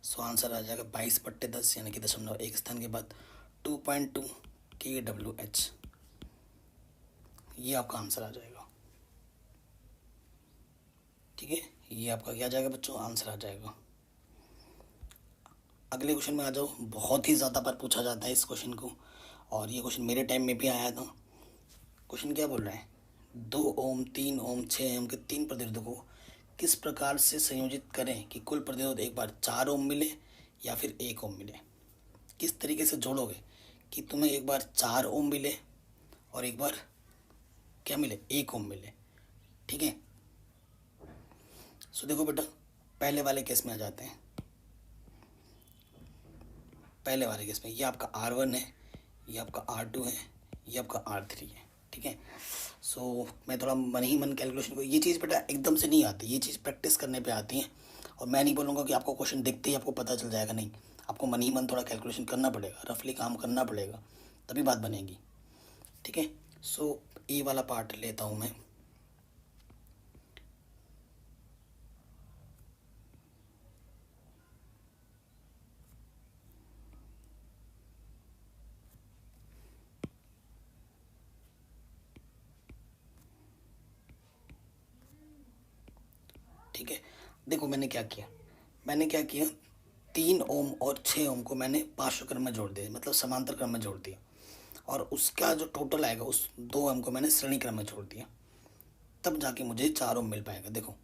सो आंसर आ जाएगा 22/10 यानी कि 0.1 स्थान के बाद 2.2 KWH। ये आपका आंसर आ जाएगा, ठीक है, ये आपका क्या आ जाएगा बच्चों, आंसर आ जाएगा। अगले क्वेश्चन में आ जाओ। बहुत ही ज़्यादा बार पूछा जाता है इस क्वेश्चन को, और ये क्वेश्चन मेरे टाइम में भी आया था। क्वेश्चन क्या बोल रहा है, 2 ओम 3 ओम 6 ओम के 3 प्रतिरोधों को किस प्रकार से संयोजित करें कि कुल प्रतिरोध एक बार 4 ओम मिले या फिर 1 ओम मिले। किस तरीके से जोड़ोगे कि तुम्हें एक बार 4 ओम मिले और एक बार क्या मिले, 1 ओम मिले, ठीक है। सो देखो बेटा, पहले वाले केस में आ जाते हैं। पहले वाले केस में ये आपका R1 है, ये आपका R2 है, ये आपका R3 है, ठीक है। सो मैं थोड़ा मन ही मन कैलकुलेशन को, ये चीज़ बेटा एकदम से नहीं आती, ये चीज़ प्रैक्टिस करने पे आती है। और मैं नहीं बोलूँगा कि आपको क्वेश्चन देखते ही आपको पता चल जाएगा, नहीं, आपको मन ही मन थोड़ा कैलकुलेशन करना पड़ेगा, रफली काम करना पड़ेगा, तभी बात बनेगी, ठीक है। सो ये वाला पार्ट लेता हूँ मैं। ठीक है, देखो मैंने क्या किया, 3 ओम और 6 ओम को मैंने पार्श्व क्रम में जोड़ दिया, मतलब समांतर क्रम में जोड़ दिया, और उसका जो टोटल आएगा उस 2 ओम को मैंने श्रेणी क्रम में जोड़ दिया, तब जाके मुझे 4 ओम मिल पाएगा। देखो,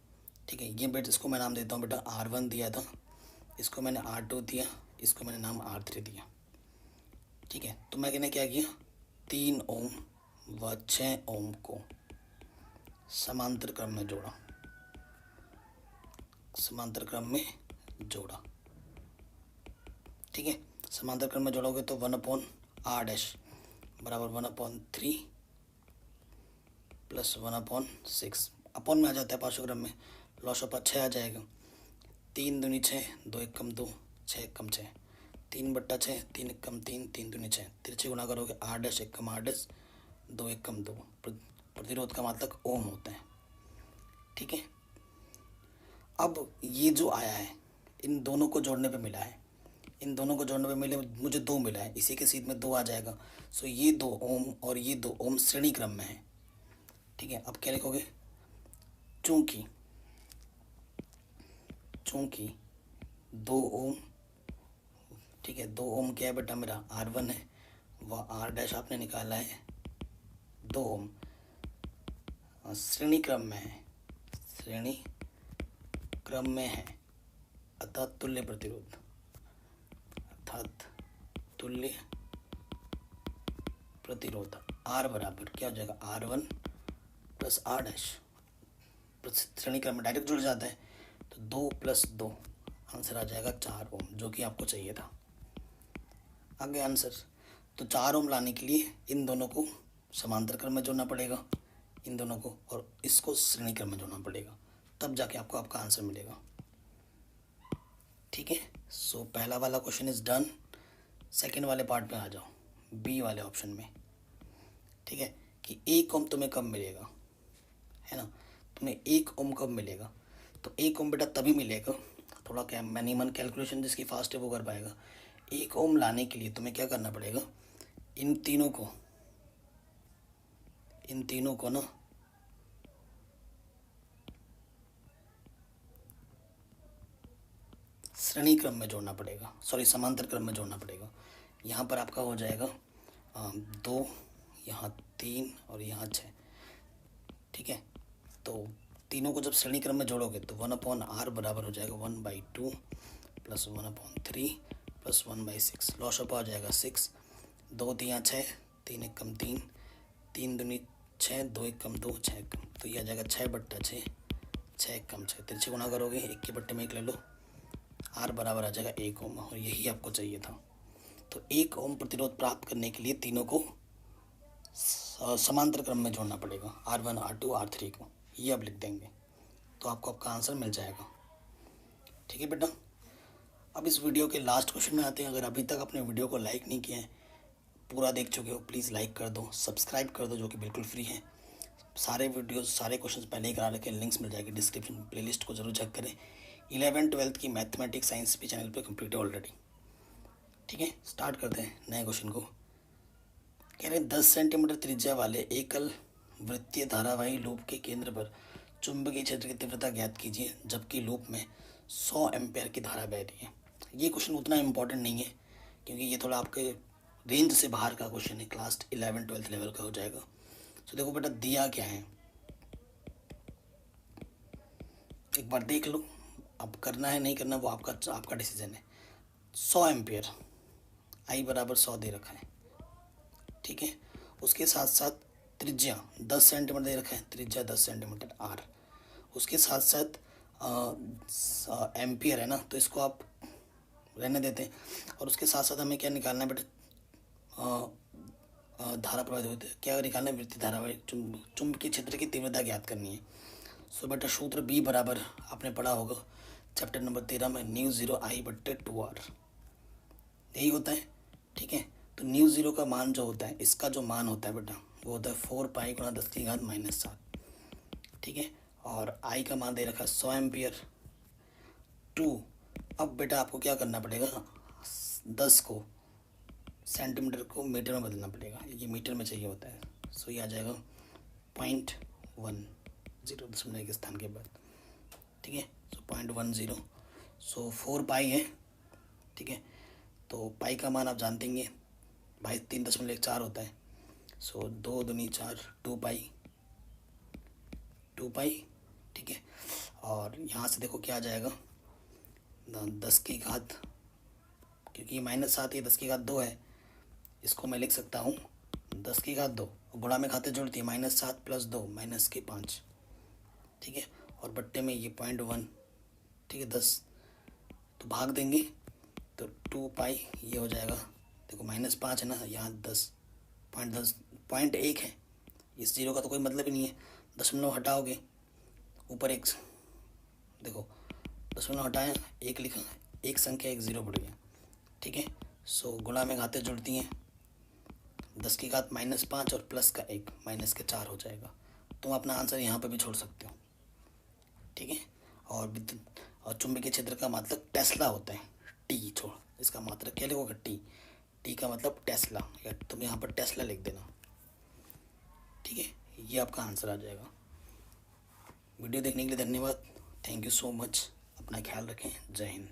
ठीक है, ये बेटा इसको मैं नाम देता हूँ बेटा R1 दिया था, इसको मैंने R2 दिया, इसको मैंने नाम R3 दिया, ठीक है। तो मैंने क्या किया, 3 ओम व 6 ओम को समांतर क्रम में जोड़ा, समांतर क्रम में जोड़ा, ठीक है। समांतर क्रम में जोड़ोगे तो 1/r' बराबर 1/3 प्लस 1/6 अपॉन में आ जाता है पार्श्व क्रम में, लॉस ऑफ 6 आ जाएगा, 3 दूनी 6, 2 1 कम 2, 6 1 कम 6, 3/6, 3 1 कम 3, 3 दूनी 6, तिरछे गुणा करोगे r' 1 कम r', 2 1 कम 2, प्रतिरोध का मात्रक ओम होता है, ठीक है। अब ये जो आया है, इन दोनों को जोड़ने पे मिला है, इन दोनों को जोड़ने पे मिले मुझे 2 मिला है, इसी के सीध में 2 आ जाएगा। सो ये 2 ओम और ये 2 ओम श्रेणी क्रम में है, ठीक है। अब क्या लिखोगे, चूंकि 2 ओम, ठीक है, 2 ओम क्या है बेटा मेरा R1 है, वह R' आपने निकाला है 2 ओम, श्रेणी क्रम में है, श्रेणी क्रम में है, अर्थात तुल्य प्रतिरोध, अर्थात तुल्य प्रतिरोध R बराबर क्या हो जाएगा, R1 प्लस R', श्रेणी क्रम में डायरेक्ट जुड़ जाता है, तो 2 + 2 आंसर आ जाएगा 4 ओम, जो कि आपको चाहिए था। आगे आंसर, तो 4 ओम लाने के लिए इन दोनों को समांतर क्रम में जोड़ना पड़ेगा, इन दोनों को, और इसको श्रेणी क्रम में जोड़ना पड़ेगा, तब जाके आपको आपका आंसर मिलेगा, ठीक है। सो पहला वाला क्वेश्चन इज डन। सेकंड वाले पार्ट में आ जाओ, बी वाले ऑप्शन में, ठीक है, कि 1 ओम तुम्हें कब मिलेगा, है ना, तुम्हें 1 ओम कब मिलेगा। तो 1 ओम बेटा तभी मिलेगा, थोड़ा क्या मैनिमल कैलकुलेशन जिसकी फास्ट है वो कर पाएगा। 1 ओम लाने के लिए तुम्हें क्या करना पड़ेगा, इन तीनों को ना श्रेणी क्रम में जोड़ना पड़ेगा, सॉरी समांतर क्रम में जोड़ना पड़ेगा। यहाँ पर आपका हो जाएगा 2, यहाँ 3 और यहाँ 6, ठीक है। तो तीनों को जब श्रेणी क्रम में जोड़ोगे तो 1/r बराबर हो जाएगा 1/2 प्लस 1/3 प्लस 1/6। लॉशअप आ जाएगा 6, 2 तियाँ 6, 3 एक कम 3, 3 दूनी 6, 2 एक कम 2, 6 कम, तो ये आ जाएगा 6/6, 6 एक कम 6, तिरछे गुणा करोगे 1 के बट्टे में 1 ले लो, R बराबर आ जाएगा 1 ओम, और यही आपको चाहिए था। तो 1 ओम प्रतिरोध प्राप्त करने के लिए तीनों को समांतर क्रम में जोड़ना पड़ेगा, R1 R2 R3 को, ये आप लिख देंगे तो आपका आंसर मिल जाएगा। ठीक है बेटा, अब इस वीडियो के लास्ट क्वेश्चन में आते हैं। अगर अभी तक अपने वीडियो को लाइक नहीं किया है, पूरा देख चुके हो, प्लीज़ लाइक कर दो, सब्सक्राइब कर दो, जो कि बिल्कुल फ्री है। सारे वीडियोस सारे क्वेश्चंस पहले ही करा रखे, लिंक्स मिल जाएगी डिस्क्रिप्शन में, प्लेलिस्ट को जरूर चेक करें। 11th-12th की मैथमेटिक्स साइंस भी चैनल पे कंप्लीट है ऑलरेडी। ठीक है, स्टार्ट करते हैं नए क्वेश्चन को। कह रहे हैं 10 सेंटीमीटर त्रिज्या वाले एकल वृत्तीय धारावाही लूप के केंद्र पर चुंबकीय क्षेत्र की तीव्रता ज्ञात कीजिए, जबकि लूप में 100 एम्पेयर की धारा बह रही है। ये क्वेश्चन उतना इम्पोर्टेंट नहीं है, क्योंकि ये थोड़ा आपके रेंज से बाहर का क्वेश्चन है, क्लास 11th-12th लेवल का हो जाएगा। तो देखो बेटा, दिया क्या है एक बार देख लो, अब करना है नहीं करना वो आपका डिसीजन है। 100 एम्पियर, आई बराबर 100 दे रखा है। ठीक है, उसके साथ साथ त्रिज्या 10 सेंटीमीटर दे रखा है, त्रिज्या 10 सेंटीमीटर आर, उसके साथ साथ एम्पियर है ना, तो इसको आप रहने देते हैं। और उसके साथ साथ हमें क्या निकालना है बेटा, धारा प्रवाहित होती है, क्या निकालना है, वृत्तीय धारावाही चुंबकीय क्षेत्र की तीव्रता ज्ञात करनी है। सो बेटा सूत्र बी बराबर आपने पढ़ा होगा चैप्टर नंबर 13 में, ν0I/2r, यही होता है। ठीक है, तो ν0 का मान जो होता है, इसका जो मान होता है बेटा, वो होता है 4π × 10⁻⁻7। ठीक है, और I का मान दे रखा है 100 एम्पियर 2। अब बेटा आपको क्या करना पड़ेगा, 10 को सेंटीमीटर को मीटर में बदलना पड़ेगा, ये मीटर में चाहिए होता है। सो ये आ जाएगा 0.10 दशमलव के स्थान के बाद। ठीक है, सो 0.10, सो 4π है। ठीक है, तो पाई का मान आप जानते हैं, भाई 3.14 होता है। सो 2 दूनी 4, 2π। ठीक है, और यहाँ से देखो क्या आ जाएगा, 10 की घात, क्योंकि -7 ये 10 की घात 2 है, इसको मैं लिख सकता हूँ 10 की घात 2, गुणा में खाते जोड़ती है, -7 + 2 -5। ठीक है, और बट्टे में ये 0.1। ठीक है, 10 तो भाग देंगे तो 2π ये हो जाएगा, देखो -5 है ना, यहाँ 0.1 है, इस 0 का तो कोई मतलब ही नहीं है। दशमलव हटाओगे, ऊपर एक देखो दशमलव हटाया, 1 लिखा, एक संख्या, एक 0 बढ़ गया। ठीक है, सो गुणा में घाते जुड़ती हैं, 10 की घात -5 और प्लस का 1 -4 हो जाएगा। तुम अपना आंसर यहाँ पे भी छोड़ सकते हो। ठीक है, और विद्युत और चुंबकीय क्षेत्र का मतलब टेस्ला होता है, टी छोड़, इसका मात्रक क्या लिखोगे, टी का मतलब टेस्ला, या तुम यहाँ पर टेस्ला लिख देना। ठीक है, ये आपका आंसर आ जाएगा। वीडियो देखने के लिए धन्यवाद, थैंक यू सो मच, अपना ख्याल रखें, जय हिंद।